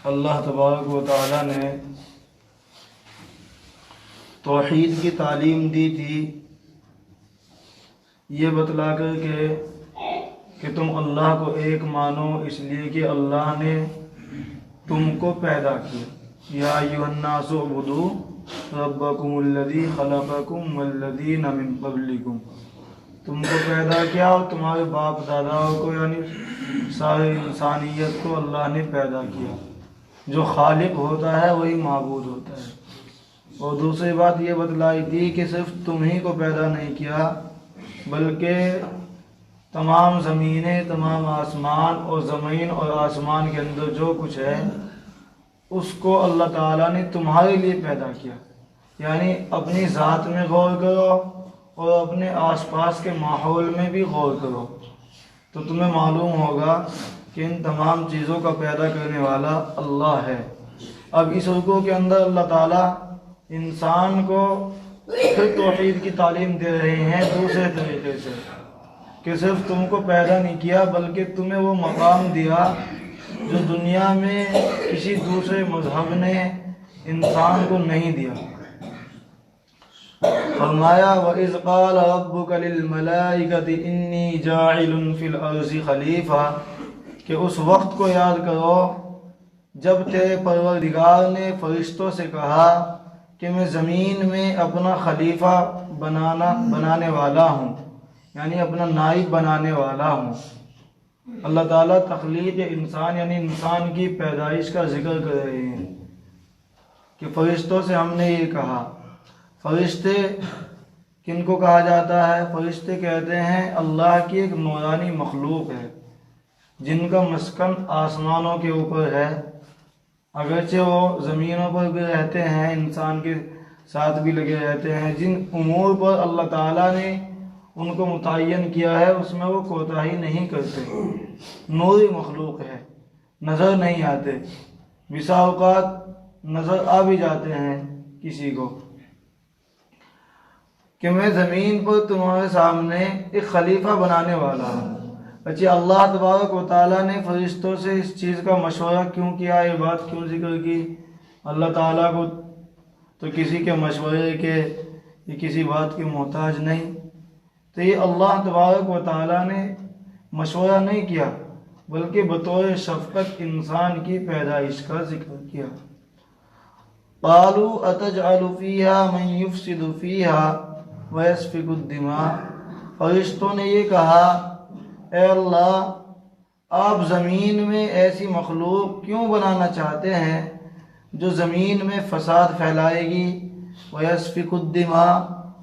اللہ تبارک و تعالیٰ نے توحید کی تعلیم دی تھی، یہ بتلا کر کہ تم اللہ کو ایک مانو، اس لیے کہ اللہ نے تم کو پیدا کیا۔ یا ایھا الناس اعبدوا ربکم الذی خلقکم والذین من قبلکم، تم کو پیدا کیا اور تمہارے باپ داداؤں کو یعنی ساری انسانیت کو اللہ نے پیدا کیا۔ جو خالق ہوتا ہے وہی معبود ہوتا ہے۔ اور دوسری بات یہ بتلائی تھی کہ صرف تم ہی کو پیدا نہیں کیا بلکہ تمام زمینیں، تمام آسمان اور زمین اور آسمان کے اندر جو کچھ ہے اس کو اللہ تعالیٰ نے تمہارے لیے پیدا کیا۔ یعنی اپنی ذات میں غور کرو اور اپنے آس پاس کے ماحول میں بھی غور کرو تو تمہیں معلوم ہوگا کہ ان تمام چیزوں کا پیدا کرنے والا اللہ ہے۔ اب اس رکوع کے اندر اللہ تعالیٰ انسان کو پھر توحید کی تعلیم دے رہے ہیں دوسرے طریقے سے، کہ صرف تم کو پیدا نہیں کیا بلکہ تمہیں وہ مقام دیا جو دنیا میں کسی دوسرے مذہب نے انسان کو نہیں دیا۔ فرمایا وَإِذْ قَالَ رَبُّكَ لِلْمَلَائِكَةِ إِنِّي جَاعِلٌ فِي الْأَرْضِ خَلِيفَةً، کہ اس وقت کو یاد کرو جب تیرے پروردگار نے فرشتوں سے کہا کہ میں زمین میں اپنا خلیفہ بنانے والا ہوں، یعنی اپنا نائب بنانے والا ہوں۔ اللہ تعالیٰ تخلیق انسان یعنی انسان کی پیدائش کا ذکر کر رہے ہیں کہ فرشتوں سے ہم نے یہ کہا۔ فرشتے کن کو کہا جاتا ہے؟ فرشتے کہتے ہیں اللہ کی ایک نورانی مخلوق ہے جن کا مسکن آسمانوں کے اوپر ہے، اگرچہ وہ زمینوں پر بھی رہتے ہیں، انسان کے ساتھ بھی لگے رہتے ہیں۔ جن امور پر اللہ تعالیٰ نے ان کو متعین کیا ہے اس میں وہ کوتاہی نہیں کرتے۔ نوری مخلوق ہے، نظر نہیں آتے، بسا اوقات نظر آ بھی جاتے ہیں کسی کو، کہ میں زمین پر تمہارے سامنے ایک خلیفہ بنانے والا ہوں۔ اچھا، اللہ تبارک و تعالیٰ نے فرشتوں سے اس چیز کا مشورہ کیوں کیا، یہ بات کیوں ذکر کی؟ اللہ تعالیٰ کو تو کسی کے مشورے کے یا کسی بات کے محتاج نہیں، تو یہ اللہ تبارک و تعالیٰ نے مشورہ نہیں کیا بلکہ بطور شفقت انسان کی پیدائش کا ذکر کیا۔ قالوا اتجعل فیہا من یفسد فیہا ویسفک الدماء، فرشتوں نے یہ کہا اے اللہ آپ زمین میں ایسی مخلوق کیوں بنانا چاہتے ہیں جو زمین میں فساد پھیلائے گی، ویسفک الدماء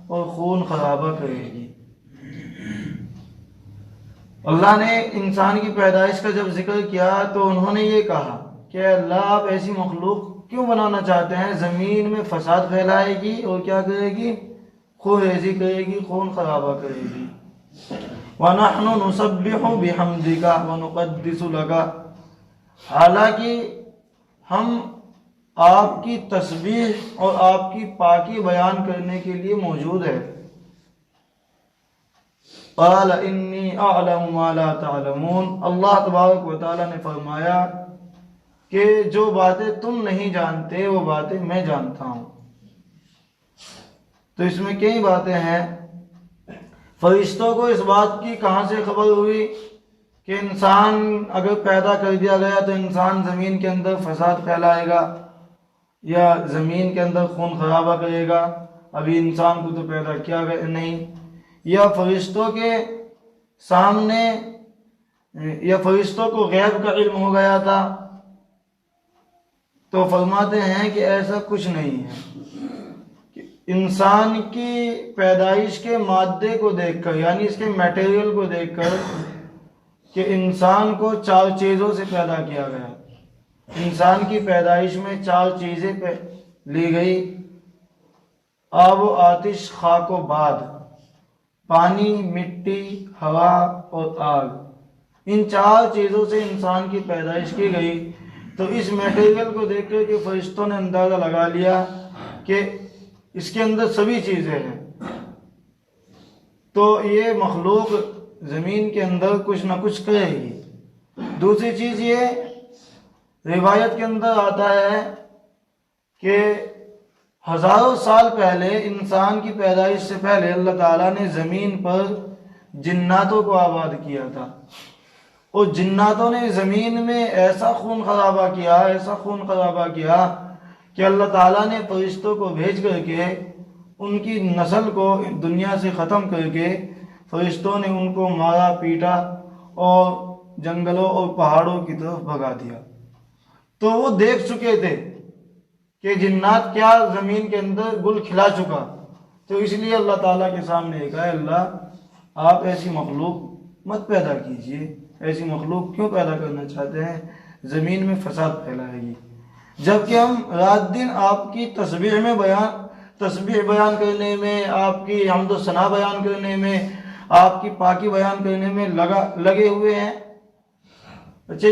اور خون خرابہ کرے گی۔ اللہ نے انسان کی پیدائش کا جب ذکر کیا تو انہوں نے یہ کہا کہ اللہ آپ ایسی مخلوق کیوں بنانا چاہتے ہیں زمین میں فساد پھیلائے گی اور کیا کرے گی؟ خون ریزی کرے گی، خون خرابہ کرے گی۔ وَنَحْنُ نُسَبِّحُ بِحَمْدِكَ وَنُقَدِّسُ لَكَ، حالانکہ ہم آپ کی تسبیح اور آپ کی پاکی بیان کرنے کے لیے موجود ہے۔ قَالَ إِنِّي أَعْلَمُ مَا لَا تَعْلَمُونَ، اللہ تبارک و تعالیٰ نے فرمایا کہ جو باتیں تم نہیں جانتے وہ باتیں میں جانتا ہوں۔ تو اس میں کئی باتیں ہیں۔ فرشتوں کو اس بات کی کہاں سے خبر ہوئی کہ انسان اگر پیدا کر دیا گیا تو انسان زمین کے اندر فساد پھیلائے گا یا زمین کے اندر خون خرابہ کرے گا؟ ابھی انسان کو تو پیدا کیا گیا نہیں، یا فرشتوں کے سامنے یا فرشتوں کو غیب کا علم ہو گیا تھا؟ تو فرماتے ہیں کہ ایسا کچھ نہیں ہے۔ انسان کی پیدائش کے مادے کو دیکھ کر یعنی اس کے میٹیریل کو دیکھ کر کہ انسان کو 4 چیزوں سے پیدا کیا گیا۔ انسان کی پیدائش میں 4 چیزیں لی گئی: آب و آتش، خاک و باد، پانی، مٹی، ہوا اور آگ۔ ان 4 چیزوں سے انسان کی پیدائش کی گئی۔ تو اس میٹیریل کو دیکھ کر کہ فرشتوں نے اندازہ لگا لیا کہ اس کے اندر سبھی چیزیں ہیں، تو یہ مخلوق زمین کے اندر کچھ نہ کچھ کرے گی۔ دوسری چیز یہ روایت کے اندر آتا ہے کہ ہزاروں سال پہلے انسان کی پیدائش سے پہلے اللہ تعالیٰ نے زمین پر جناتوں کو آباد کیا تھا، اور جناتوں نے زمین میں ایسا خون خرابہ کیا کہ اللہ تعالیٰ نے فرشتوں کو بھیج کر کے ان کی نسل کو دنیا سے ختم کر کے فرشتوں نے ان کو مارا پیٹا اور جنگلوں اور پہاڑوں کی طرف بھگا دیا۔ تو وہ دیکھ چکے تھے کہ جنات کیا زمین کے اندر گل کھلا چکا، تو اس لیے اللہ تعالیٰ کے سامنے کہا اللہ آپ ایسی مخلوق مت پیدا کیجیے، ایسی مخلوق کیوں پیدا کرنا چاہتے ہیں، زمین میں فساد پھیلائے گی۔ جبکہ ہم رات دن آپ کی تسبیح بیان کرنے میں، آپ کی حمد و ثنا بیان کرنے میں، آپ کی پاکی بیان کرنے میں لگے ہوئے ہیں۔ اچھا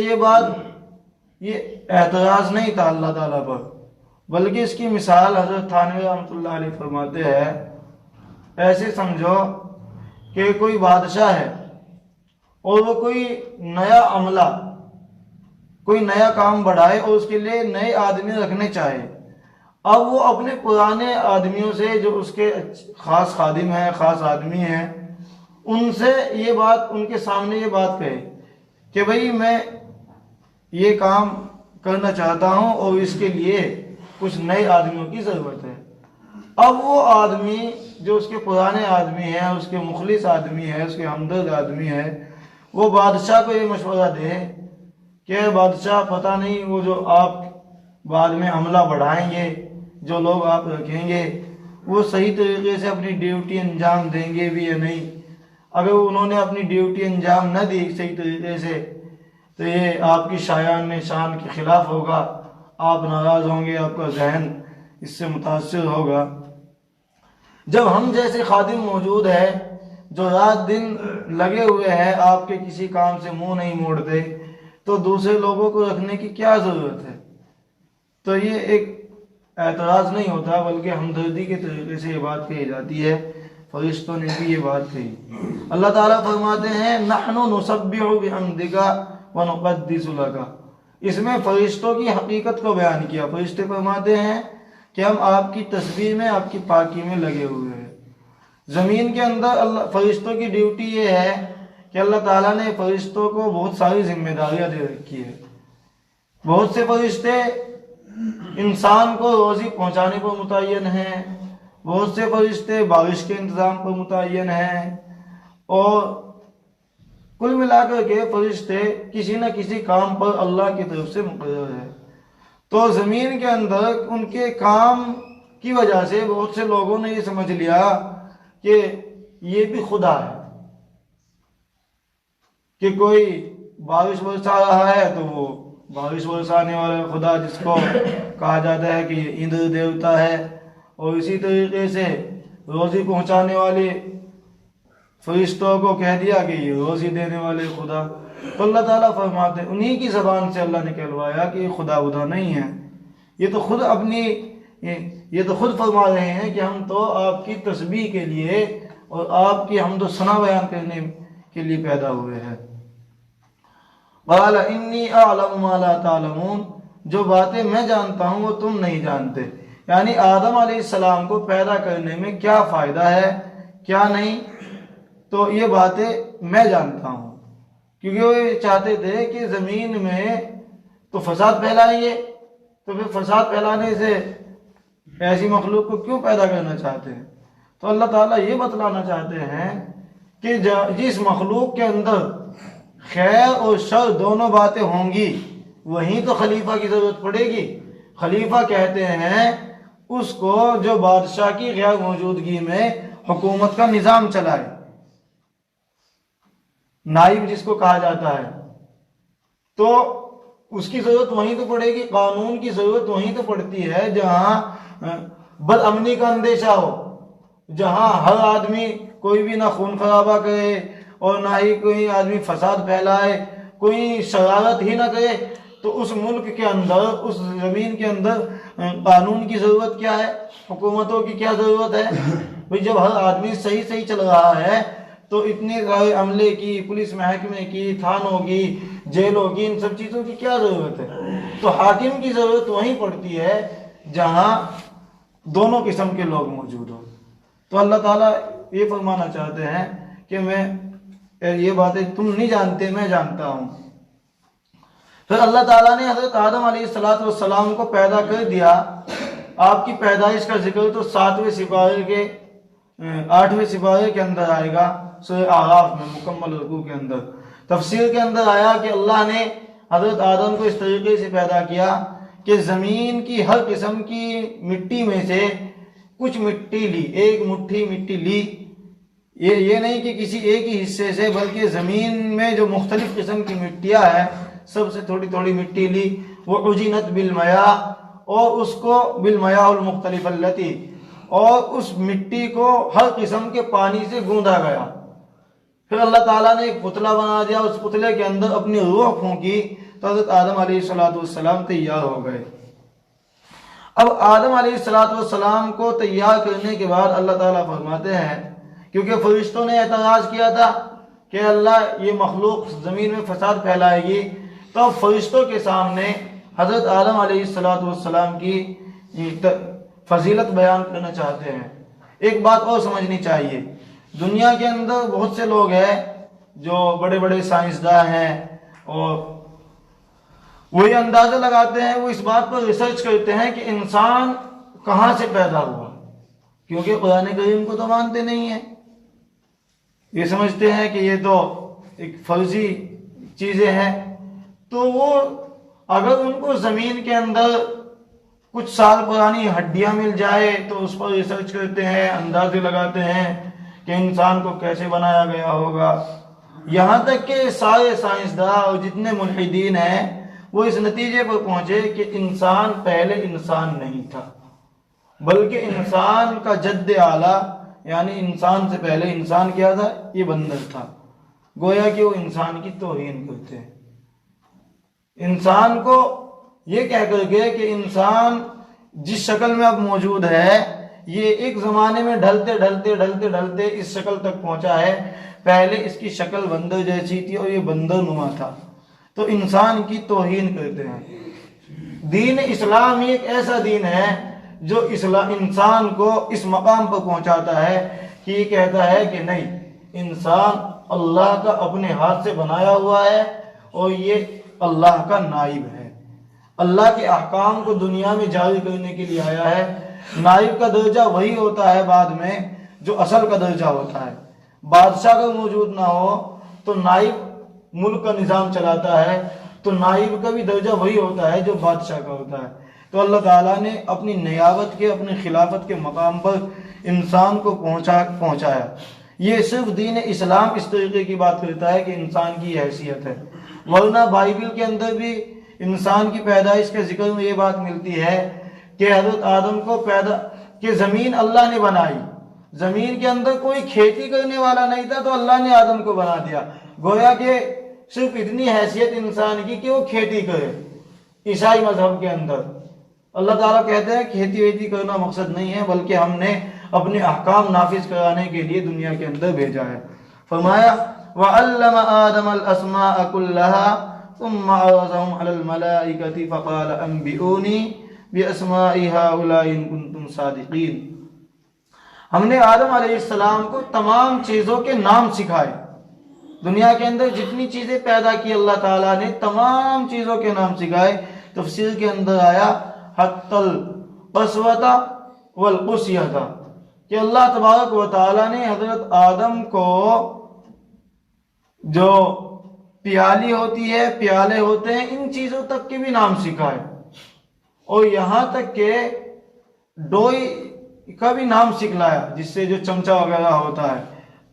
یہ اعتراض نہیں تھا اللہ تعالیٰ پر، بلکہ اس کی مثال حضرت تھانوی رحمۃ اللہ علیہ فرماتے ہیں، ایسے سمجھو کہ کوئی بادشاہ ہے اور وہ کوئی نیا عملہ، کوئی نیا کام بڑھائے اور اس کے لیے نئے آدمی رکھنے چاہے۔ اب وہ اپنے پرانے آدمیوں سے جو اس کے خاص خادم ہیں، خاص آدمی ہیں، ان سے ان کے سامنے یہ بات کہے کہ بھئی میں یہ کام کرنا چاہتا ہوں اور اس کے لیے کچھ نئے آدمیوں کی ضرورت ہے۔ اب وہ آدمی جو اس کے پرانے آدمی ہیں، اس کے مخلص آدمی ہے، اس کے ہمدرد آدمی ہے، وہ بادشاہ کو یہ مشورہ دے کہ بادشاہ پتہ نہیں وہ جو آپ بعد میں عملہ بڑھائیں گے، جو لوگ آپ رکھیں گے، وہ صحیح طریقے سے اپنی ڈیوٹی انجام دیں گے بھی یا نہیں۔ اگر انہوں نے اپنی ڈیوٹی انجام نہ دی صحیح طریقے سے تو یہ آپ کی شان کے خلاف ہوگا، آپ ناراض ہوں گے، آپ کا ذہن اس سے متاثر ہوگا۔ جب ہم جیسے خادم موجود ہے جو رات دن لگے ہوئے ہیں، آپ کے کسی کام سے منہ نہیں موڑتے، تو دوسرے لوگوں کو رکھنے کی کیا ضرورت ہے؟ تو یہ ایک اعتراض نہیں ہوتا، بلکہ ہمدردی کے طریقے سے یہ بات کہی جاتی ہے۔ فرشتوں نے بھی یہ بات کہی۔ اللہ تعالیٰ فرماتے ہیں نحن نسبح بحمدک ونقدس لک، اس میں فرشتوں کی حقیقت کو بیان کیا۔ فرشتے فرماتے ہیں کہ ہم آپ کی تسبیح میں، آپ کی پاکی میں لگے ہوئے ہیں۔ زمین کے اندر فرشتوں کی ڈیوٹی یہ ہے کہ اللہ تعالیٰ نے فرشتوں کو بہت ساری ذمہ داریاں دے رکھی ہے۔ بہت سے فرشتے انسان کو روزی پہنچانے پر متعین ہیں، بہت سے فرشتے بارش کے انتظام پر متعین ہیں، اور کل ملا کر کے فرشتے کسی نہ کسی کام پر اللہ کی طرف سے مقرر ہے۔ تو زمین کے اندر ان کے کام کی وجہ سے بہت سے لوگوں نے یہ سمجھ لیا کہ یہ بھی خدا ہے، کہ کوئی بارش برسا رہا ہے تو وہ بارش برسانے والا خدا، جس کو کہا جاتا ہے کہ یہ اندر دیوتا ہے، اور اسی طریقے سے روزی پہنچانے والے فرشتوں کو کہہ دیا کہ یہ روزی دینے والے خدا۔ تو اللہ تعالیٰ فرماتے ہیں، انہی کی زبان سے اللہ نے کہلوایا کہ یہ خدا خدا نہیں ہے، یہ تو خود فرما رہے ہیں کہ ہم تو آپ کی تسبیح کے لیے اور آپ کی حمد و ثنا بیان کرنے کے لیے پیدا ہوئے ہیں۔ قال انی اعلم ما لا تعلمون، جو باتیں میں جانتا ہوں وہ تم نہیں جانتے، یعنی آدم علیہ السلام کو پیدا کرنے میں کیا فائدہ ہے کیا نہیں، تو یہ باتیں میں جانتا ہوں، کیونکہ وہ چاہتے تھے کہ زمین میں تو فساد پھیلائیں گے، تو پھر فساد پھیلانے سے ایسی مخلوق کو کیوں پیدا کرنا چاہتے ہیں؟ تو اللہ تعالیٰ یہ بتلانا چاہتے ہیں کہ جس مخلوق کے اندر خیر اور شر دونوں باتیں ہوں گی، وہیں تو خلیفہ کی ضرورت پڑے گی۔ خلیفہ کہتے ہیں اس کو جو بادشاہ کی غیر موجودگی میں حکومت کا نظام چلائے، نائب جس کو کہا جاتا ہے، تو اس کی ضرورت وہیں تو پڑے گی، قانون کی ضرورت وہیں تو پڑتی ہے جہاں بد امنی کا اندیشہ ہو، جہاں ہر آدمی کوئی بھی نہ خون خرابہ کرے اور نہ ہی کوئی آدمی فساد پھیلائے، کوئی شرارت ہی نہ کرے۔ تو اس ملک کے اندر، اس زمین کے اندر قانون کی ضرورت کیا ہے، حکومتوں کی کیا ضرورت ہے؟ بھئی جب ہر آدمی صحیح چل رہا ہے تو اتنے سارے عملے کی، پولیس محکمے کی، تھانوں کی، جیلوں کی، ان سب چیزوں کی کیا ضرورت ہے؟ تو حاکم کی ضرورت وہیں پڑتی ہے جہاں دونوں قسم کے لوگ موجود ہوں۔ تو اللہ تعالیٰ یہ فرمانا چاہتے ہیں کہ میں یہ باتیں تم نہیں جانتے، میں جانتا ہوں۔ پھر اللہ تعالیٰ نے حضرت آدم علیہ السلام کو پیدا کر دیا۔ آپ کی پیدائش کا ذکر تو 8ویں سپارے کے اندر آئے گا، سورہ اعراف میں مکمل رکوع کے اندر۔ تفسیر کے اندر آیا کہ اللہ نے حضرت آدم کو اس طریقے سے پیدا کیا کہ زمین کی ہر قسم کی مٹی میں سے کچھ مٹی لی، ایک مٹھی مٹی لی۔ یہ نہیں کہ کسی ایک ہی حصے سے، بلکہ زمین میں جو مختلف قسم کی مٹیاں ہیں سب سے تھوڑی تھوڑی مٹی لی۔ وہ عجنت بالمیاء، اور اس کو بالمیاء المختلف التی، اور اس مٹی کو ہر قسم کے پانی سے گوندھا گیا۔ پھر اللہ تعالیٰ نے ایک پتلا بنا دیا، اس پتلے کے اندر اپنی روح پھونکی تو حضرت آدم علیہ السلام تیار ہو گئے۔ اب آدم علیہ السلام کو تیار کرنے کے بعد اللہ تعالیٰ فرماتے ہیں، کیونکہ فرشتوں نے اعتراض کیا تھا کہ اللہ یہ مخلوق زمین میں فساد پھیلائے گی، تو فرشتوں کے سامنے حضرت آدم علیہ السلام کی فضیلت بیان کرنا چاہتے ہیں۔ ایک بات اور سمجھنی چاہیے، دنیا کے اندر بہت سے لوگ ہیں جو بڑے بڑے سائنسداں ہیں، اور وہ یہ اندازہ لگاتے ہیں، وہ اس بات پر ریسرچ کرتے ہیں کہ انسان کہاں سے پیدا ہوا، کیونکہ قرآن کریم کو تو مانتے نہیں ہیں۔ یہ سمجھتے ہیں کہ یہ تو ایک فرضی چیزیں ہیں، تو وہ اگر ان کو زمین کے اندر کچھ سال پرانی ہڈیاں مل جائے تو اس پر ریسرچ کرتے ہیں، اندازے لگاتے ہیں کہ انسان کو کیسے بنایا گیا ہوگا۔ یہاں تک کہ سارے سائنسداں اور جتنے ملحدین ہیں وہ اس نتیجے پر پہنچے کہ انسان پہلے انسان نہیں تھا، بلکہ انسان کا جد اعلیٰ، یعنی انسان سے پہلے انسان کیا تھا؟ یہ بندر تھا۔ گویا کہ وہ انسان کی توہین کرتے ہیں، انسان کو یہ کہہ کر کے کہ انسان جس شکل میں اب موجود ہے یہ ایک زمانے میں ڈھلتے ڈھلتے ڈھلتے ڈھلتے اس شکل تک پہنچا ہے۔ پہلے اس کی شکل بندر جیسی تھی اور یہ بندر نما تھا، تو انسان کی توہین کرتے ہیں۔ دین اسلام ایک ایسا دین ہے جو انسان کو اس مقام پر پہنچاتا ہے کہ یہ کہتا ہے کہ نہیں، انسان اللہ کا اپنے ہاتھ سے بنایا ہوا ہے اور یہ اللہ کا نائب ہے۔ اللہ کے احکام کو دنیا میں جاری کرنے کے لیے آیا ہے۔ نائب کا درجہ وہی ہوتا ہے بعد میں جو اصل کا درجہ ہوتا ہے۔ بادشاہ اگر موجود نہ ہو تو نائب ملک کا نظام چلاتا ہے، تو نائب کا بھی درجہ وہی ہوتا ہے جو بادشاہ کا ہوتا ہے۔ تو اللہ تعالیٰ نے اپنی نیابت کے، اپنی خلافت کے مقام پر انسان کو پہنچایا۔ یہ صرف دین اسلام اس طریقے کی بات کرتا ہے کہ انسان کی حیثیت ہے، ورنہ بائبل کے اندر بھی انسان کی پیدائش کے ذکر میں یہ بات ملتی ہے کہ حضرت آدم کو کہ زمین اللہ نے بنائی، زمین کے اندر کوئی کھیتی کرنے والا نہیں تھا تو اللہ نے آدم کو بنا دیا۔ گویا کہ صرف اتنی حیثیت انسان کی کہ وہ کھیتی کرے۔ عیسائی مذہب کے اندر اللہ تعالیٰ کہتے ہیں کھیتی ویتی کرنا مقصد نہیں ہے، بلکہ ہم نے اپنے احکام نافذ کرانے کے لیے دنیا کے اندر بھیجا ہے۔ فرمایا وَعَلَّمَ آدَمَ الْأَسْمَاءَ كُلَّهَا ثُمَّ عَرَضَهُمْ عَلَى الْمَلَائِكَةِ فَقَالَ أَنبِئُونِي بِأَسْمَاءِ هَؤُلَاءِ إِن كُنتُمْ صَادِقِينَ۔ ہم نے آدم علیہ السلام کو تمام چیزوں کے نام سکھائے۔ دنیا کے اندر جتنی چیزیں پیدا کی اللہ تعالیٰ نے تمام چیزوں کے نام سکھائے۔ تفسیر کے اندر آیا حتی القسوة والقسیة، کہ اللہ تبارک و تعالیٰ نے حضرت آدم کو جو پیالی ہوتی ہے، پیالے ہوتے ہیں، ان چیزوں تک کے بھی نام سکھائے، اور یہاں تک کہ ڈوئی کا بھی نام سکھلایا، جس سے جو چمچہ وغیرہ ہوتا ہے۔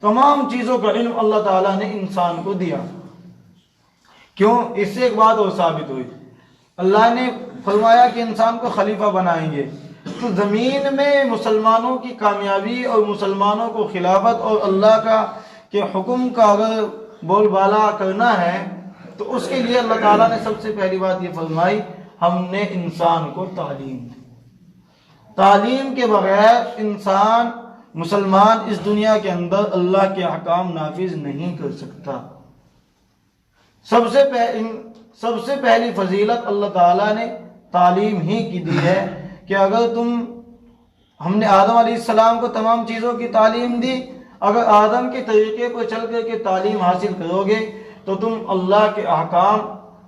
تمام چیزوں کا علم اللہ تعالیٰ نے انسان کو دیا۔ کیوں؟ اس سے ایک بات اور ثابت ہوئی، اللہ نے فرمایا کہ انسان کو خلیفہ بنائیں گے، تو زمین میں مسلمانوں کی کامیابی اور مسلمانوں کو خلافت اور اللہ کا کے حکم کا اگر بول بالا کرنا ہے تو اس کے لیے اللہ تعالیٰ نے سب سے پہلی بات یہ فرمائی، ہم نے انسان کو تعلیم دی۔ تعلیم کے بغیر انسان مسلمان اس دنیا کے اندر اللہ کے احکام نافذ نہیں کر سکتا۔ سب سے پہلی فضیلت اللہ تعالیٰ نے تعلیم ہی کی دی ہے کہ اگر ہم نے آدم علیہ السلام کو تمام چیزوں کی تعلیم دی، اگر آدم کے طریقے پر چل کر کے تعلیم حاصل کرو گے تو تم اللہ کے احکام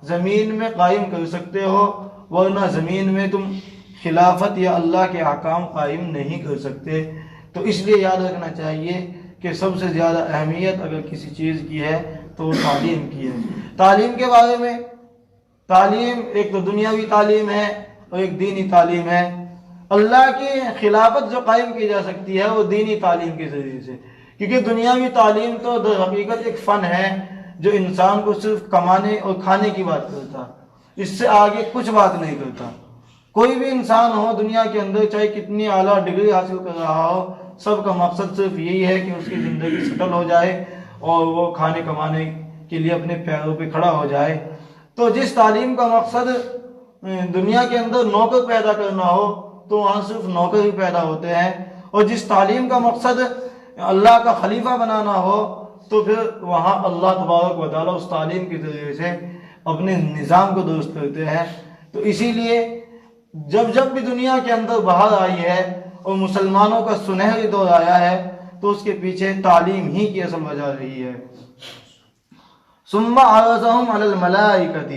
زمین میں قائم کر سکتے ہو، ورنہ زمین میں تم خلافت یا اللہ کے احکام قائم نہیں کر سکتے۔ تو اس لیے یاد رکھنا چاہیے کہ سب سے زیادہ اہمیت اگر کسی چیز کی ہے تو وہ تعلیم کی ہے۔ تعلیم کے بارے میں، تعلیم ایک تو دنیاوی تعلیم ہے اور ایک دینی تعلیم ہے۔ اللہ کی خلافت جو قائم کی جا سکتی ہے وہ دینی تعلیم کے ذریعے سے، کیونکہ دنیاوی تعلیم تو در حقیقت ایک فن ہے جو انسان کو صرف کمانے اور کھانے کی بات کرتا، اس سے آگے کچھ بات نہیں کرتا۔ کوئی بھی انسان ہو دنیا کے اندر، چاہے کتنی اعلیٰ ڈگری حاصل کر رہا ہو، سب کا مقصد صرف یہی ہے کہ اس کی زندگی سیٹل ہو جائے اور وہ کھانے کمانے کے لیے اپنے پیروں پہ کھڑا ہو جائے۔ تو جس تعلیم کا مقصد دنیا کے اندر نوکر پیدا کرنا ہو تو وہاں صرف نوکر ہی پیدا ہوتے ہیں، اور جس تعلیم کا مقصد اللہ کا خلیفہ بنانا ہو تو پھر وہاں اللہ تبارک و تعالیٰ اس تعلیم کے ذریعے سے اپنے نظام کو درست کرتے ہیں۔ تو اسی لیے جب بھی دنیا کے اندر بہار آئی ہے اور مسلمانوں کا سنہری دور آیا ہے تو اس کے پیچھے تعلیم ہی کی اصل وجہ رہی ہے۔ ثم عرضهم على الملائکۃ،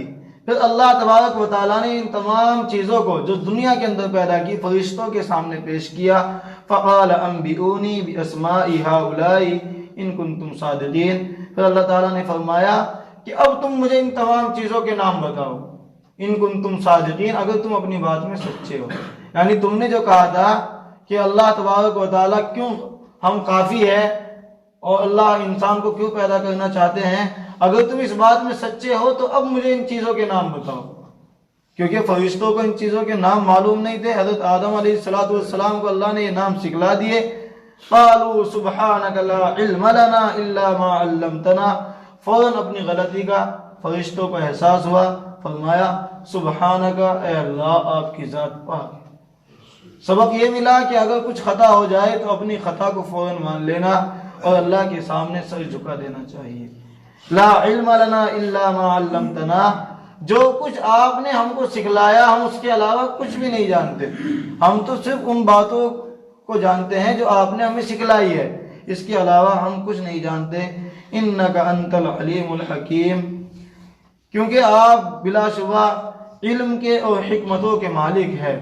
پھر اللہ تبارک و تعالیٰ نے ان تمام چیزوں کو جو دنیا کے اندر پیدا کی فرشتوں کے سامنے پیش کیا۔ فقال انبئونی باسماء هؤلاء ان کنتم صادقین، پھر اللہ تعالیٰ نے فرمایا کہ اب تم مجھے ان تمام چیزوں کے نام بتاؤ، ان کنتم صادقین، اگر تم اپنی بات میں سچے ہو۔ یعنی تم نے جو کہا تھا کہ اللہ تبارک و تعالیٰ کیوں ہم کافی ہے اور اللہ انسان کو کیوں پیدا کرنا چاہتے ہیں، اگر تم اس بات میں سچے ہو تو اب مجھے ان چیزوں کے نام بتاؤ، کیونکہ فرشتوں کو ان چیزوں کے نام معلوم نہیں تھے۔ حضرت آدم علیہ السلام کو اللہ نے یہ نام سکھلا دیے۔ قالوا سبحانک لا علم لنا الا ما علمتنا، فوراً اپنی غلطی کا فرشتوں کو احساس ہوا، فرمایا سبحانک، اے اللہ آپ کی ذات پاک۔ سبق یہ ملا کہ اگر کچھ خطا ہو جائے تو اپنی خطا کو فوراً مان لینا اور اللہ کے سامنے سر جھکا دینا چاہیے۔ لا علم لنا الا ما علمتنا، جو کچھ آپ نے ہم کو سکھلایا ہم اس کے علاوہ کچھ بھی نہیں جانتے، ہم تو صرف ان باتوں کو جانتے ہیں جو آپ نے ہمیں سکھلائی ہے، اس کے علاوہ ہم کچھ نہیں جانتے۔ انک انت العلیم الحکیم، کیونکہ آپ بلا شبہ علم کے اور حکمتوں کے مالک ہے،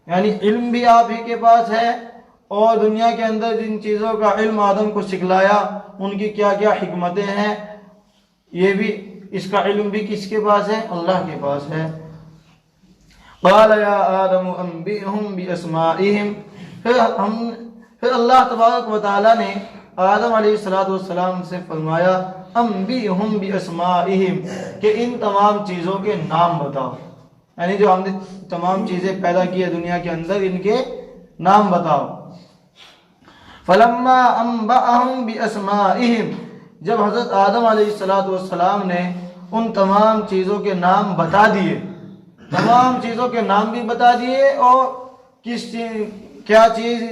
یعنی علم بھی آپ ہی کے پاس ہے، اور دنیا کے اندر جن چیزوں کا علم آدم کو سکھلایا ان کی کیا کیا حکمتیں ہیں، یہ بھی اس کا علم بھی کس کے پاس ہے؟ اللہ کے پاس ہے۔ قال یا آدم انبئهم باسمائهم، پھر اللہ تبارک و تعالیٰ نے آدم علیہ السلام سے فرمایا انبئهم باسمائهم، کہ ان تمام چیزوں کے نام بتاؤ، یعنی جو ہم نے تمام چیزیں پیدا کی ہے دنیا کے اندر ان کے نام بتاؤ۔ فلما انبأهم باسمائهم، جب حضرت آدم علیہ السلام نے ان تمام چیزوں کے نام بتا دیے، تمام چیزوں کے نام بھی بتا دیے اور کیا چیز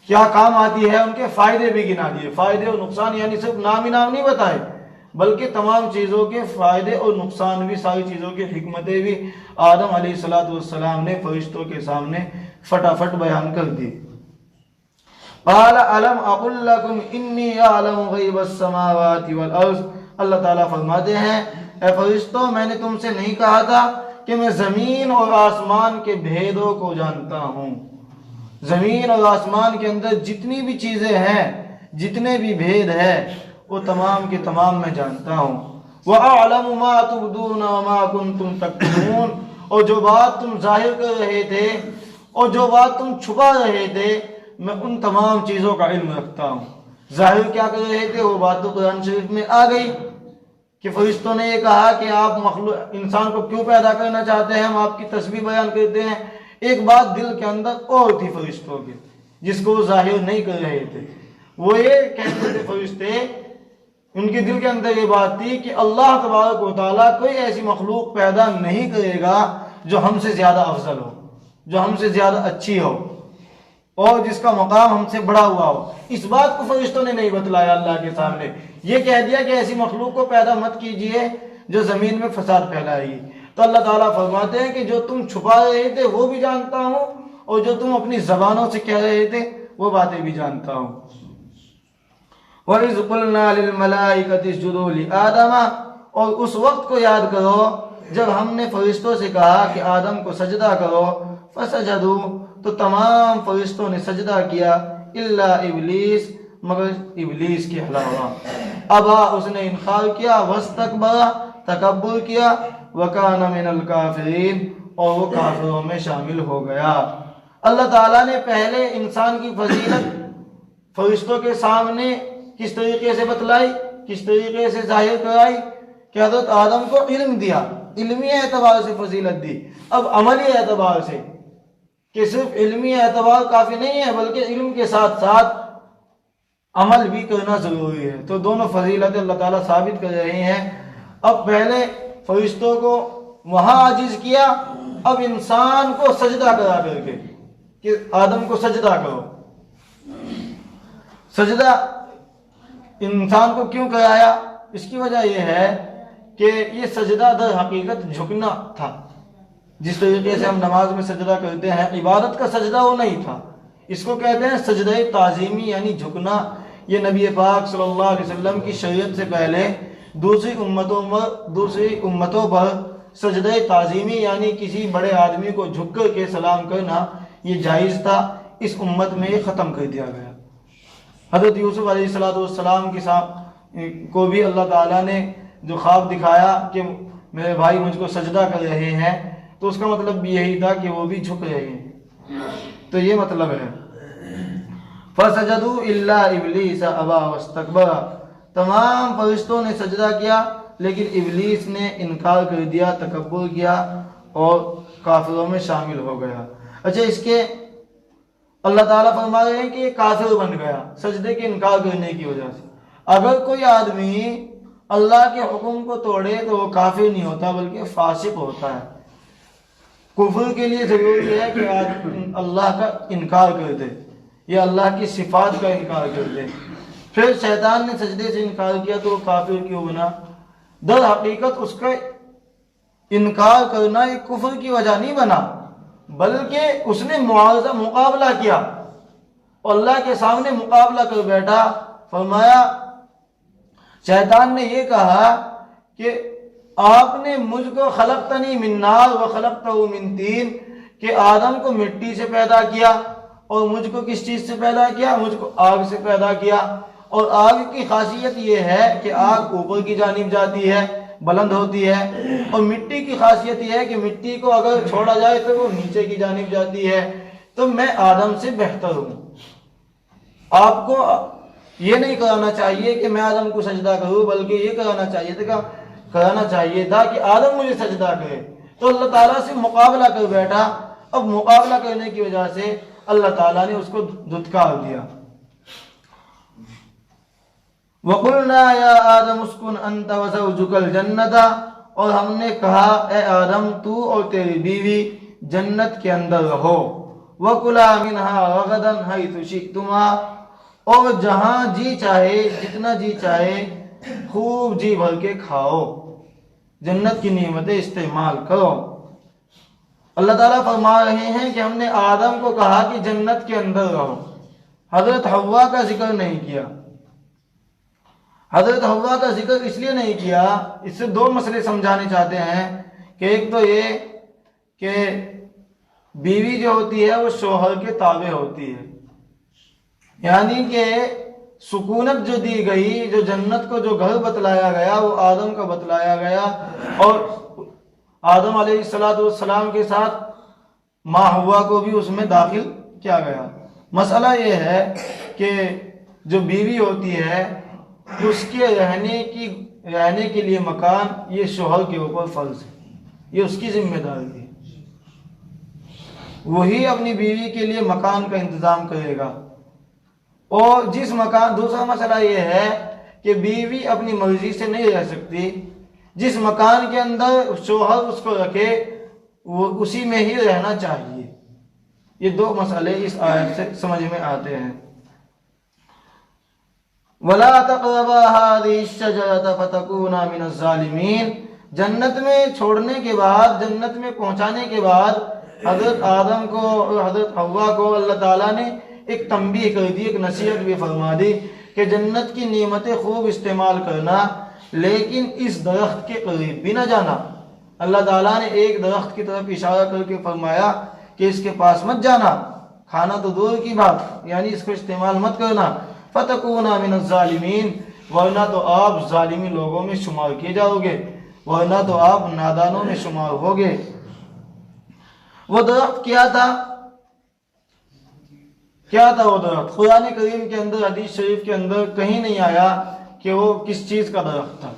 کیا کام آتی ہے، ان کے فائدے بھی گنا دیے، فائدے اور نقصان، یعنی صرف نام ہی نام نہیں بتائے بلکہ تمام چیزوں کے فائدے اور نقصان بھی، ساری چیزوں کی حکمتیں بھی آدم علیہ السلام نے فرشتوں کے سامنے فٹافٹ بیان کر دی۔ قال الم اقل لكم انی اعلم غیب السماوات والارض، اللہ تعالیٰ فرماتے ہیں اے فرشتوں میں نے تم سے نہیں کہا تھا کہ میں زمین اور آسمان کے بھیدوں کو جانتا ہوں، زمین اور آسمان کے اندر جتنی بھی چیزیں ہیں، جتنے بھی بھید ہیں، وہ تمام کے تمام میں جانتا ہوں۔ وَأَعْلَمُ مَا تُبْدُونَ وَمَا كُنْتُمْ تَكْتُمُونَ، اور جو بات تم ظاہر کر رہے تھے اور جو بات تم چھپا رہے تھے میں ان تمام چیزوں کا علم رکھتا ہوں۔ ظاہر کیا کر رہے تھے وہ بات تو قرآن شریف میں آ گئی کہ فرشتوں نے یہ کہا کہ آپ انسان کو کیوں پیدا کرنا چاہتے ہیں، ہم آپ کی تسبیح بیان کرتے ہیں۔ ایک بات دل کے اندر اور تھی فرشتوں کے، جس کو وہ ظاہر نہیں کر رہے تھے، وہ یہ کہتے تھے فرشتے، ان کے دل کے اندر یہ بات تھی کہ اللہ تبارک و تعالیٰ کوئی ایسی مخلوق پیدا نہیں کرے گا جو ہم سے زیادہ افضل ہو، جو ہم سے زیادہ اچھی ہو اور جس کا مقام ہم سے بڑا ہوا ہو. اس بات کو فرشتوں نے نہیں بتلایا اللہ کے سامنے. یہ کہہ دیا کہ ایسی مخلوق کو پیدا مت کیجئے جو زمین میں فساد پھیلائے گی. تو اللہ تعالیٰ فرماتے ہیں کہ جو تم چھپا رہے تھے وہ بھی جانتا ہوں, اور جو تم اپنی زبانوں سے کہہ رہے تھے وہ باتیں بھی جانتا ہوں. وَإِذْ قُلْنَا لِلْمَلَائِكَةِ اسْجُدُوا لِآدَمَ, اور اس وقت کو یاد کرو جب ہم نے فرشتوں سے کہا کہ آدم کو سجدہ کرو. فَسَجَدُوا, تو تمام فرشتوں نے سجدہ کیا, الا ابلیس, مگر ابلیس کے علاوہ. ابا, اس نے انکار کیا, واستکبر, تکبر کیا, وَكَانَ مِنَ الْكَافِرِينَ, اور وہ کافروں میں شامل ہو گیا. اللہ تعالیٰ نے پہلے انسان کی فضیلت فرشتوں کے سامنے کس طریقے سے بتلائی, کس طریقے سے ظاہر کرائی کہ حضرت آدم کو علم دیا, علمی اعتبار سے فضیلت دی. اب عملی اعتبار سے, کہ صرف علمی اعتبار کافی نہیں ہے بلکہ علم کے ساتھ ساتھ عمل بھی کرنا ضروری ہے. تو دونوں فضیلتیں اللہ تعالیٰ ثابت کر رہے ہیں. اب پہلے فرشتوں کو وہاں عاجز کیا, اب انسان کو سجدہ کرا کر کے کہ آدم کو سجدہ کرو. سجدہ انسان کو کیوں کرایا؟ اس کی وجہ یہ ہے کہ یہ سجدہ در حقیقت جھکنا تھا. جس طریقے سے ہم نماز میں سجدہ کرتے ہیں, عبادت کا سجدہ وہ نہیں تھا. اس کو کہتے ہیں سجدہ تعظیمی, یعنی جھکنا. یہ نبی پاک صلی اللہ علیہ وسلم کی شریعت سے پہلے دوسری امتوں پر سجدہ تعظیمی یعنی کسی بڑے آدمی کو جھک کر کے سلام کرنا یہ جائز تھا. اس امت میں یہ ختم کر دیا گیا. حضرت یوسف علیہ السلام کے ساتھ کو بھی اللہ تعالیٰ نے جو خواب دکھایا کہ میرے بھائی مجھ کو سجدہ کر رہے ہیں, تو اس کا مطلب بھی یہی تھا کہ وہ بھی جھک رہے ہیں. تو یہ مطلب ہے. فَسَجَدُوا إِلَّا إِبْلِيسَ أَبَى وَاسْتَكْبَرَ, تمام فرشتوں نے سجدہ کیا لیکن ابلیس نے انکار کر دیا, تکبر کیا اور کافروں میں شامل ہو گیا. اچھا, اس کے اللہ تعالیٰ فرما رہے ہیں کہ یہ کافر بن گیا سجدے کے انکار کرنے کی وجہ سے. اگر کوئی آدمی اللہ کے حکم کو توڑے تو وہ کافر نہیں ہوتا بلکہ فاسق ہوتا ہے. کفر کے لیے ضروری ہے کہ اللہ کا انکار کر دے یا اللہ کی صفات کا انکار کر دے. پھر شیطان نے سجدے سے انکار کیا تو وہ کافر کیوں بنا؟ در حقیقت اس کا انکار کرنا ایک کفر کی وجہ نہیں بنا, بلکہ اس نے معاوضہ مقابلہ کیا اور اللہ کے سامنے مقابلہ کر بیٹھا. فرمایا, شیطان نے یہ کہا کہ آپ نے مجھ کو خلقتنی من نار و خلقتہ من طین, کہ آدم کو مٹی سے پیدا کیا اور مجھ کو کس چیز سے پیدا کیا؟ مجھ کو آگ سے پیدا کیا. اور آگ کی خاصیت یہ ہے کہ آگ اوپر کی جانب جاتی ہے, بلند ہوتی ہے, اور مٹی کی خاصیت یہ ہے کہ مٹی کو اگر چھوڑا جائے تو وہ نیچے کی جانب جاتی ہے. تو میں آدم سے بہتر ہوں. آپ کو یہ نہیں کرانا چاہیے کہ میں آدم کو سجدہ کروں, بلکہ یہ کرانا چاہیے تھا کہ آدم مجھے سجدہ کرے. تو اللہ تعالیٰ سے مقابلہ کر بیٹھا. اب مقابلہ کرنے کی وجہ سے اللہ تعالیٰ نے اس کو دھتکار دیا. وَقُلْنَا يَا آدَمُ اسْكُنْ أَنْتَ وَزَوْجُكَ الْجَنَّةَ, اور ہم نے کہا اے آدم تو اور تیری بیوی جنت کے اندر رہو. وَكُلَا مِنْهَا رَغَدًا حَيْثُ شِئْتُمَا, اور جہاں جی چاہے جتنا جی چاہے خوب جی بھر کے کھاؤ, جنت کی نعمتیں استعمال کرو. اللہ تعالیٰ فرما رہے ہیں کہ ہم نے آدم کو کہا کہ جنت کے اندر رہو. حضرت حوا کا ذکر نہیں کیا. حضرت حوا کا ذکر اس لیے نہیں کیا, اس سے دو مسئلے سمجھانے چاہتے ہیں. کہ ایک تو یہ کہ بیوی جو ہوتی ہے وہ شوہر کے تابع ہوتی ہے, یعنی کہ سکونت جو دی گئی, جو جنت کو جو گھر بتلایا گیا وہ آدم کا بتلایا گیا, اور آدم علیہ السلام کے ساتھ ماں حوا کو بھی اس میں داخل کیا گیا. مسئلہ یہ ہے کہ جو بیوی ہوتی ہے اس کے رہنے کے لیے مکان یہ شوہر کے اوپر فرض ہے, یہ اس کی ذمہ داری ہے. وہی اپنی بیوی کے لیے مکان کا انتظام کرے گا. اور دوسرا مسئلہ یہ ہے کہ بیوی اپنی مرضی سے نہیں رہ سکتی. جس مکان کے اندر شوہر اس کو رکھے وہ اسی میں ہی رہنا چاہیے. یہ دو مسئلے اس آیت سے سمجھ میں آتے ہیں۔ وَلَا تَقْرَبَا هَٰذِهِ الشَّجَرَةَ فَتَكُونَا مِنَ الظَّالِمِينَ، جنت میں چھوڑنے کے بعد، جنت میں پہنچانے کے بعد حضرت آدم کو اور حضرت حوا کو اللہ تعالیٰ نے ایک تنبیہ کر دی، ایک نصیحت بھی فرما دی کہ جنت کی نعمتیں خوب استعمال کرنا، لیکن اس درخت کے قریب بھی نہ جانا۔ اللہ تعالیٰ نے ایک درخت کی طرف اشارہ کر کے فرمایا کہ اس کے پاس مت جانا، کھانا تو دور کی بات، یعنی اس کو استعمال مت کرنا۔ فَتَكُونَا مِنَ الظَّالِمِينَ، ورنہ تو آپ ظالمی لوگوں میں شمار کیے جاؤ گے، ورنہ تو آپ نادانوں میں شمار ہوگے۔ وہ درخت کیا تھا؟ کیا تھا وہ درخت؟ قرآن کریم کے اندر، حدیث شریف کے اندر کہیں نہیں آیا کہ وہ کس چیز کا درخت تھا،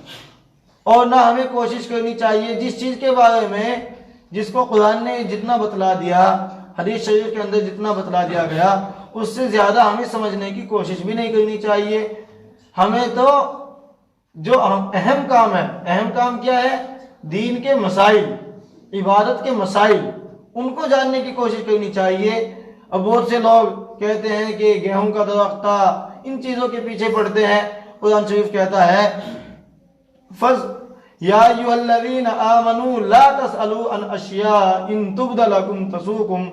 اور نہ ہمیں کوشش کرنی چاہیے جس چیز کے بارے میں، جس کو قرآن نے جتنا بتلا دیا، حدیث شریف کے اندر جتنا بتلا دیا گیا، اس سے زیادہ ہمیں سمجھنے کی کوشش بھی نہیں کرنی چاہیے۔ ہمیں تو جو اہم کام ہے، اہم کام کیا ہے؟ دین کے مسائل، عبادت کے مسائل، ان کو جاننے کی کوشش کرنی چاہیے۔ اب بہت سے لوگ کہتے ہیں کہ گیہوں کا درخت تھا، ان چیزوں کے پیچھے پڑتے ہیں۔ قرآن شریف کہتا ہے یا ایھا الذین آمنوا لا تسألوا عن اشیاء ان تبد لکم تسؤکم،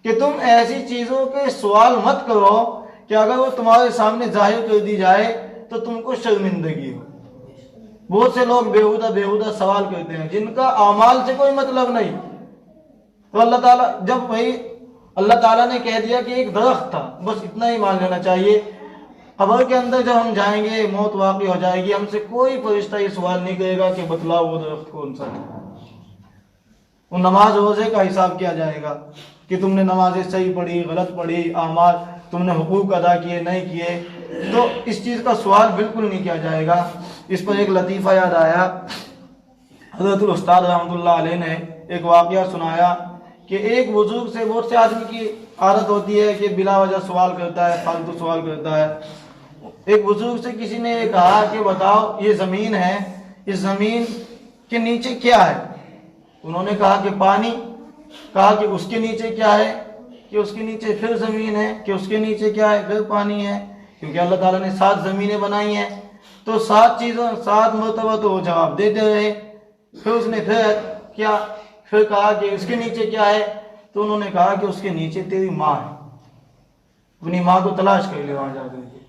کہ تم ایسی چیزوں کے سوال مت کرو کہ اگر وہ تمہارے سامنے ظاہر کر دی جائے تو تم کو شرمندگی ہو۔ بہت سے لوگ بیہودہ سوال کرتے ہیں جن کا اعمال سے کوئی مطلب نہیں۔ تو اللہ تعالیٰ، جب وہی اللہ تعالیٰ نے کہہ دیا کہ ایک درخت تھا، بس اتنا ہی مان لینا چاہیے۔ قبر کے اندر جب ہم جائیں گے، موت واقع ہو جائے گی، ہم سے کوئی فرشتہ یہ سوال نہیں کرے گا کہ بتلاؤ وہ درخت کون سا تھا۔ وہ نماز روزے کا حساب کیا جائے گا کہ تم نے نمازیں صحیح پڑھی، غلط پڑھی، اعمال تم نے حقوق ادا کیے نہیں کیے، تو اس چیز کا سوال بالکل نہیں کیا جائے گا۔ اس پر ایک لطیفہ یاد آیا، حضرت الاستاد رحمۃ اللہ علیہ نے ایک واقعہ سنایا کہ ایک بزرگ سے، بہت سے آدمی کی عادت ہوتی ہے کہ بلا وجہ سوال کرتا ہے، فالتو سوال کرتا ہے۔ ایک بزرگ سے کسی نے کہا کہ بتاؤ یہ زمین ہے، اس زمین کے نیچے کیا ہے؟ انہوں نے کہا کہ پانی۔ کہا کہ اس کے نیچے کیا ہے؟ کہ اس کے نیچے پھر زمین ہے۔ کہ اس کے نیچے کیا ہے؟ پھر پانی ہے، کیونکہ اللہ تعالیٰ نے 7 زمینیں بنائی ہیں، تو 7 چیزوں 7 مرتبہ تو وہ جواب دیتے رہے۔ پھر اس نے پھر کہا کہ اس کے نیچے کیا ہے؟ تو انہوں نے کہا کہ اس کے نیچے تیری ماں ہے، اپنی ماں کو تلاش کر لے وہاں جا کر کے۔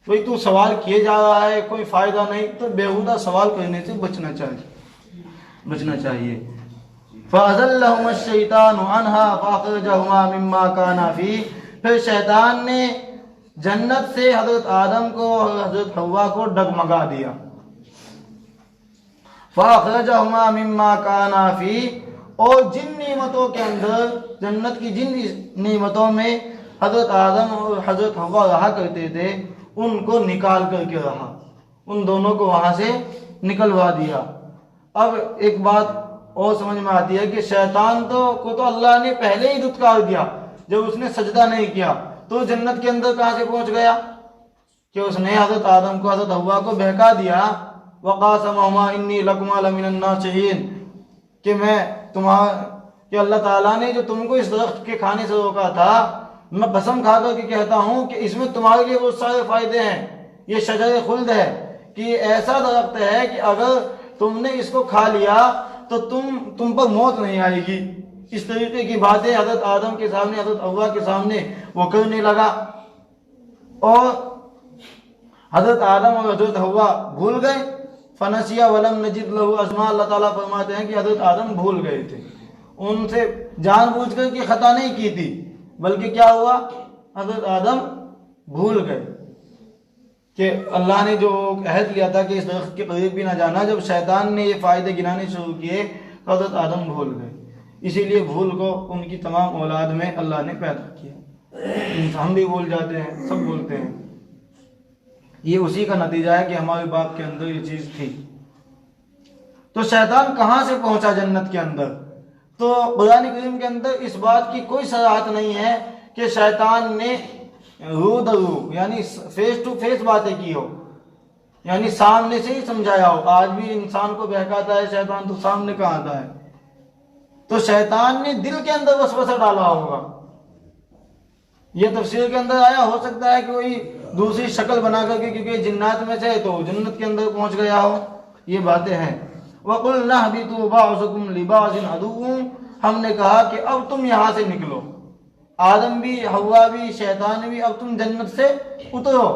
بھئی تو سوال کیے جا رہا ہے، کوئی فائدہ نہیں، تو بیہودہ سوال کرنے سے بچنا چاہیے۔ فَأَزَلَّهُمَا الشَّيْطَانُ عَنْهَا فَأَخْرَجَهُمَا مِمَّا كَانَا فِيهِ، پھر شیطان نے جنت سے حضرت آدم کو اور حضرت حوا کو ڈگمگا دیا۔ فَأَخْرَجَهُمَا مِمَّا كَانَا فِيهِ، اور جن نعمتوں کے اندر، جنت کی جن نعمتوں میں حضرت آدم اور حضرت حوا رہا کرتے تھے، ان کو نکال کر کے رہا، ان دونوں کو وہاں سے نکلوا دیا۔ اب ایک بات اور سمجھ میں آتی ہے کہ شیطان کو تو اللہ نے پہلے ہی دھتکار دیا، جب اس نے سجدہ نہیں کیا تو جنت کے اندر کہاں سے پہنچ گیا؟ کہ اس نے حضرت آدم کو، حضرت حوا کو بہکا دیا۔ وَقَاسَمَهُمَا إِنِّي لَكُمَا لَمِنَ النَّاصِحِينَ، کہ اللہ تعالیٰ نے جو تم کو اس درخت کے کھانے سے روکا تھا، میں قسم کھا کر کے کہتا ہوں کہ اس میں تمہارے لیے بہت سارے فائدے ہیں۔ یہ شجر خلد ہے کہ یہ ایسا درخت ہے کہ اگر تم نے اس کو کھا لیا تو تم پر موت نہیں آئے گی۔ اس طریقے کی باتیں حضرت آدم کے سامنے، حضرت حوا کے سامنے وہ کرنے لگا، اور حضرت آدم اور حضرت حوا بھول گئے۔ فَنَسِيَ وَلَمْ نَجِدْ لَهُ عَزْمًا، اللہ تعالیٰ فرماتے ہیں کہ حضرت آدم بھول گئے تھے، ان سے جان بوجھ کر کی خطا نہیں کی تھی، بلکہ کیا ہوا؟ حضرت آدم بھول گئے کہ اللہ نے جو عہد لیا تھا کہ اس درخت کے قریب بھی نہ جانا، جب شیطان نے یہ فائدے گنانے شروع کیے تو حضرت آدم بھول گئے۔ اسی لیے بھول کو ان کی تمام اولاد میں اللہ نے پیدا کیا۔ ہم بھی بھول جاتے ہیں، سب بولتے ہیں، یہ اسی کا نتیجہ ہے کہ ہمارے باپ کے اندر یہ چیز تھی۔ تو شیطان کہاں سے پہنچا جنت کے اندر؟ تو قرآن کریم کے اندر اس بات کی کوئی صراحت نہیں ہے کہ شیطان نے رو درو یعنی فیس ٹو فیس باتیں کی ہو، یعنی سامنے سے ہی سمجھایا ہو۔ آج بھی انسان کو بہکاتا ہے شیطان، تو سامنے کہاں آتا ہے؟ تو شیطان نے دل کے اندر وسوسہ ڈالا ہوگا یہ تفسیر کے اندر آیا، ہو سکتا ہے کہ کوئی دوسری شکل بنا کر کے، کیونکہ جنات میں سے تو جنت کے اندر پہنچ گیا ہو، یہ باتیں ہیں۔ وَقُلْنَا اهْبِطُوا بَعْضُكُمْ لِبَعْضٍ عَدُوٌّ، ہم نے کہا کہ اب تم یہاں سے نکلو، آدم بھی، حوا بھی، شیطان بھی، اب تم جنت سے اترو۔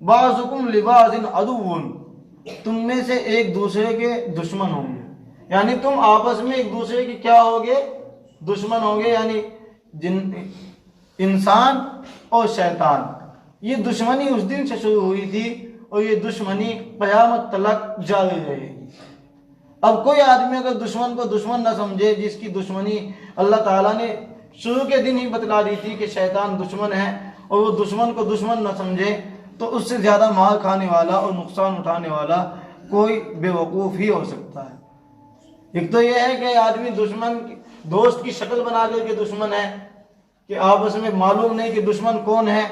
بَعْضُكُمْ لِبَعْضٍ عَدُوٌّ، تم میں سے ایک دوسرے کے دشمن ہوں گے، یعنی تم آپس میں ایک دوسرے کے کیا ہوگے؟ دشمن ہوں گے، یعنی انسان اور شیطان، یہ دشمنی اس دن سے شروع ہوئی تھی اور یہ دشمنی قیامت تلک جاری رہے گی۔ اب کوئی آدمی اگر دشمن کو دشمن نہ سمجھے، جس کی دشمنی اللہ تعالیٰ نے شروع کے دن ہی بتلا دی تھی کہ شیطان دشمن ہے، اور وہ دشمن کو دشمن نہ سمجھے، تو اس سے زیادہ مار کھانے والا اور نقصان اٹھانے والا کوئی بے وقوف ہی ہو سکتا ہے۔ ایک تو یہ ہے کہ آدمی دشمن دوست کی شکل بنا کر کے دشمن ہے، کہ آپس میں معلوم نہیں کہ دشمن کون ہے۔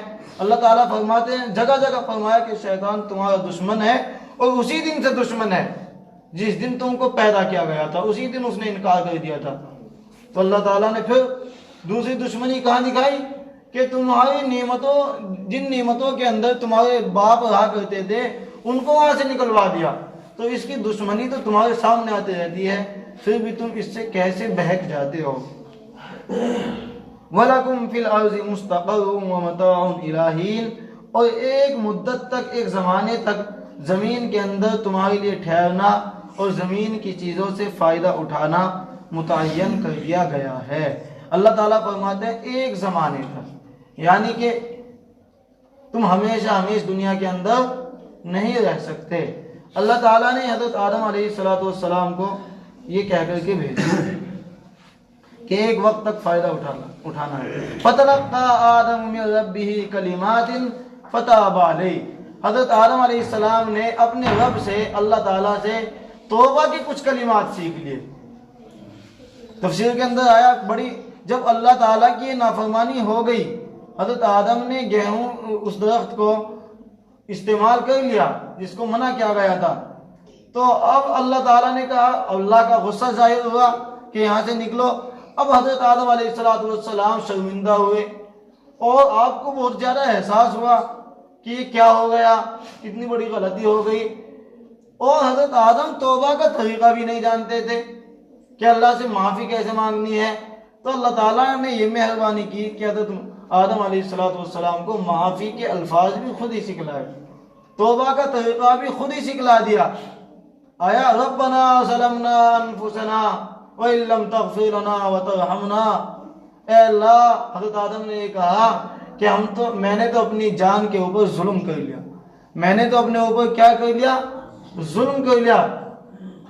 اللہ تعالیٰ فرماتے ہیں، جگہ جگہ فرمایا کہ شیطان تمہارا دشمن ہے، اور اسی دن سے دشمن ہے، جس دن تم کو پیدا کیا گیا تھا اسی دن اس نے انکار کر دیا تھا۔ تو اللہ تعالیٰ نے پھر دوسری دشمنی کہاں دکھائی کہ تمہاری نعمتوں، جن نعمتوں کے اندر تمہارے باپ رہا کرتے تھے ان کو وہاں سے نکلوا دیا، تو اس کی دشمنی تو تمہارے سامنے آتی رہتی ہے، پھر بھی تم اس سے کیسے بہک جاتے ہو۔ وَلَكُمْ فِي الْأَرْضِ مُسْتَقَرٌّ وَمَتَاعٌ إِلَىٰ حِينٍ، اور ایک مدت تک، ایک زمانے تک زمین کے اندر تمہارے لیے ٹھہرنا اور زمین کی چیزوں سے فائدہ اٹھانا متعین کر دیا گیا ہے۔ اللہ تعالیٰ فرماتے ہیں ایک زمانے تک، یعنی کہ تم ہمیشہ ہمیشہ دنیا کے اندر نہیں رہ سکتے۔ اللہ تعالیٰ نے حضرت آدم علیہ السلام کو یہ کہہ کر کے بھیجا کہ ایک وقت تک فائدہ اٹھانا ہے۔ فَتَلَقَّىٰ آدَمُ مِن رَبِّهِ كَلِمَاتٍ فَتَابَ عَلَيْهِ، حضرت آدم علیہ السلام نے اپنے رب سے، اللہ تعالیٰ سے توبہ کے کچھ کلمات سیکھ لیے۔ تفسیر کے اندر آیا بڑی، جب اللہ تعالیٰ کی نافرمانی ہو گئی، حضرت آدم نے گیہوں اس درخت کو استعمال کر لیا جس کو منع کیا گیا تھا، تو اب اللہ تعالیٰ نے کہا، اللہ کا غصہ ظاہر ہوا کہ یہاں سے نکلو۔ اب حضرت آدم علیہ السلام شرمندہ ہوئے، اور آپ کو بہت زیادہ احساس ہوا کہ یہ کیا ہو گیا، اتنی بڑی غلطی ہو گئی۔ اور حضرت آدم توبہ کا طریقہ بھی نہیں جانتے تھے کہ اللہ سے معافی کیسے مانگنی ہے، تو اللہ تعالیٰ نے یہ مہربانی کی کہ حضرت آدم علیہ السلام کو معافی کے الفاظ بھی خود ہی سکھلائے، توبہ کا طریقہ بھی خود ہی سکھلا دیا۔ آیا ربنا ظلمنا انفسنا وَإِن لَّمْ تَغْفِرْ لَنَا وَتَرْحَمْنَا، اے اللہ، حضرت آدم نے یہ کہا کہ میں نے تو اپنی جان کے اوپر ظلم کر لیا، میں نے تو اپنے اوپر کیا کر لیا؟ ظلم کر لیا۔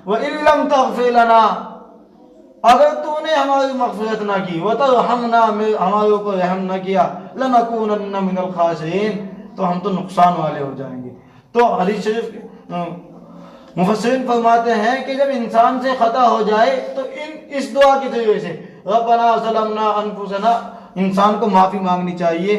وَإِن لَّمْ تَغْفِرْ لَنَا، اگر تو نے ہماری مغفرت نہ کی، وَتَرْحَمْنَا، ہمارے اوپر رحم نہ کیا، لَنَكُونَنَّ مِنَ الْخَاسِرِينَ، تو ہم تو نقصان والے ہو جائیں گے۔ تو حدیث شریف مفسرین فرماتے ہیں کہ جب انسان سے خطا ہو جائے تو اس دعا کی ذریعے سے ربنا ظلمنا انفسنا، انسان کو معافی مانگنی چاہیے۔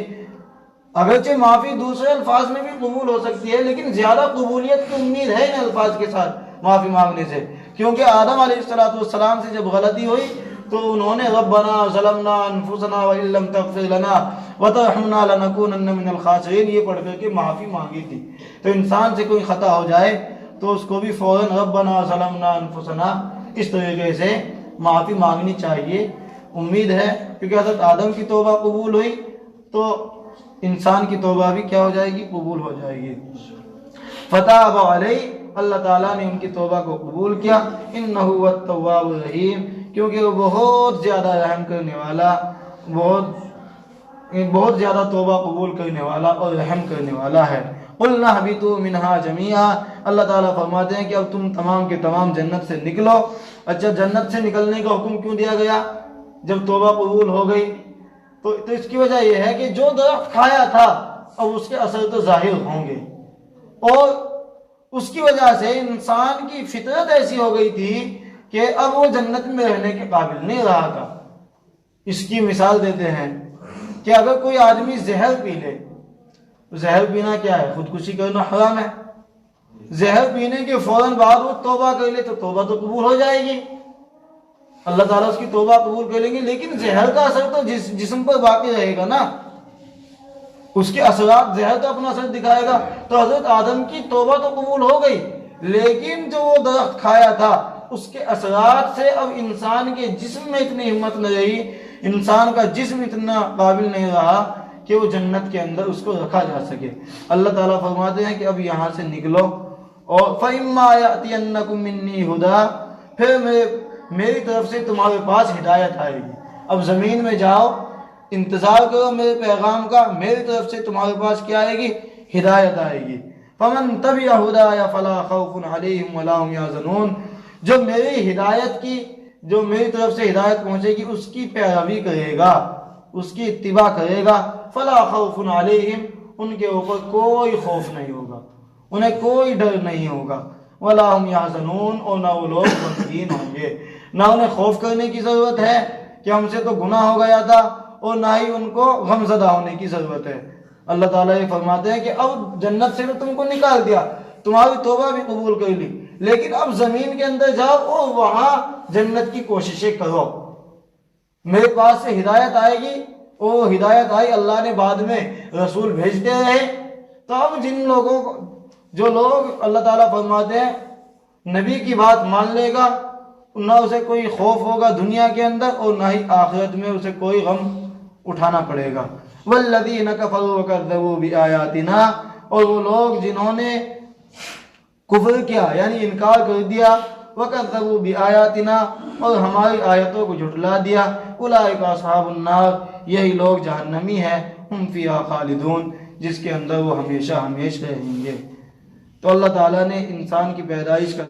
اگرچہ معافی دوسرے الفاظ میں بھی قبول ہو سکتی ہے، لیکن زیادہ قبولیت کی امید ہے ان الفاظ کے ساتھ معافی مانگنے سے، کیونکہ آدم علیہ السلام سے جب غلطی ہوئی تو انہوں نے ربنا ظلمنا انفسنا وان لم تغفر لنا وترحمنا لنکونن من الخاسرین یہ پڑھ کر کے معافی مانگی تھی۔ تو انسان سے کوئی خطا ہو جائے تو اس کو بھی فوراً ربنا ظلمنا انفسنا اس طریقے سے معافی مانگنی چاہیے۔ امید ہے کیونکہ حضرت آدم کی توبہ قبول ہوئی تو انسان کی توبہ بھی کیا ہو جائے گی؟ قبول ہو جائے گی۔ فتاب علیہ، اللہ تعالیٰ نے ان کی توبہ کو قبول کیا۔ انہ هو التواب الرحیم، کیونکہ وہ بہت زیادہ رحم کرنے والا، بہت زیادہ توبہ قبول کرنے والا اور رحم کرنے والا ہے۔ قُلْنَا اهْبِطُوا مِنْهَا جَمِيعًا، اللہ تعالیٰ فرماتے ہیں کہ اب تم تمام کے تمام جنت سے نکلو۔ اچھا، جنت سے نکلنے کا حکم کیوں دیا گیا جب توبہ قبول ہو گئی؟ تو اس کی وجہ یہ ہے کہ جو درخت کھایا تھا اب اس کے اثر تو ظاہر ہوں گے، اور اس کی وجہ سے انسان کی فطرت ایسی ہو گئی تھی کہ اب وہ جنت میں رہنے کے قابل نہیں رہا تھا۔ اس کی مثال دیتے ہیں کہ اگر کوئی آدمی زہر پی لے، زہر پینا کیا ہے؟ خودکشی کرنا حرام ہے۔ زہر پینے کے فوراً بعد وہ توبہ کر لے تو توبہ تو قبول ہو جائے گی، اللہ تعالیٰ اس کی توبہ قبول کر لیں گے، لیکن زہر کا اثر تو جسم پر باقی رہے گا نا۔ اس کے اثرات زہر تو اپنا اثر دکھائے گا. تو حضرت آدم کی توبہ تو قبول ہو گئی، لیکن جو وہ درخت کھایا تھا اس کے اثرات سے اب انسان کے جسم میں اتنی ہمت نہ رہی، انسان کا جسم اتنا قابل نہیں رہا کہ وہ جنت کے اندر اس کو رکھا جا سکے. اللہ تعالیٰ فرماتے ہیں کہ اب یہاں سے نکلو، اور فَإِمَّا يَأْتِيَنَّكُم مِّنِّي هُدًى، پھر میری طرف سے تمہارے پاس ہدایت آئے گی. اب زمین میں جاؤ، انتظار کرو میرے پیغام کا، میری طرف سے تمہارے پاس کیا آئے گی؟ ہدایت آئے گی. فَمَن تَبِعَ هُدَايَ فَلَا خَوْفٌ عَلَيْهِمْ وَلَا هُمْ يَحْزَنُونَ، جو میری ہدایت کی، جو میری طرف سے ہدایت پہنچے گی اس کی پیروی کرے گا، اس کی اتباع کرے گا، فَلَا خَوْفٌ عَلَيْهِمْ، ان کے اوپر کوئی خوف نہیں ہوگا، انہیں کوئی ڈر نہیں ہوگا، وَلَا هُمْ يَحْزَنُونَ، اور نہ وہ لوگ غمگین ہوں گے. نہ انہیں خوف کرنے کی ضرورت ہے کہ ہم سے تو گناہ ہو گیا تھا، اور نہ ہی ان کو غمزدہ ہونے کی ضرورت ہے. اللہ تعالیٰ یہ فرماتے ہیں کہ اب جنت سے تو تم کو نکال دیا، تمہاری توبہ بھی قبول کر لی، لیکن اب زمین کے اندر جاؤ اور وہاں جنت کی کوششیں کرو. میرے پاس سے ہدایت آئے گی، اور ہدایت آئی، اللہ نے بعد میں رسول بھیجتے رہے. تو اب جن لوگوں کو، جو لوگ اللہ تعالیٰ فرماتے ہیں نبی کی بات مان لے گا، نہ اسے کوئی خوف ہوگا دنیا کے اندر، اور نہ ہی آخرت میں اسے کوئی غم اٹھانا پڑے گا. وَالَّذِينَ كَفَرُوا وَكَذَّبُوا بِآيَاتِنَا، اور وہ لوگ جنہوں نے کفر کیا یعنی انکار کر دیا، وَكَذَّبُوا بِآيَاتِنَا، اور ہماری آیتوں کو جھٹلا دیا، أُولَٰئِكَ أَصْحَابُ النَّارِ، یہی لوگ جہنمی ہیں، ہم فیہا خالدون، جس کے اندر وہ ہمیشہ ہمیشہ رہیں گے. تو اللہ تعالیٰ نے انسان کی پیدائش کا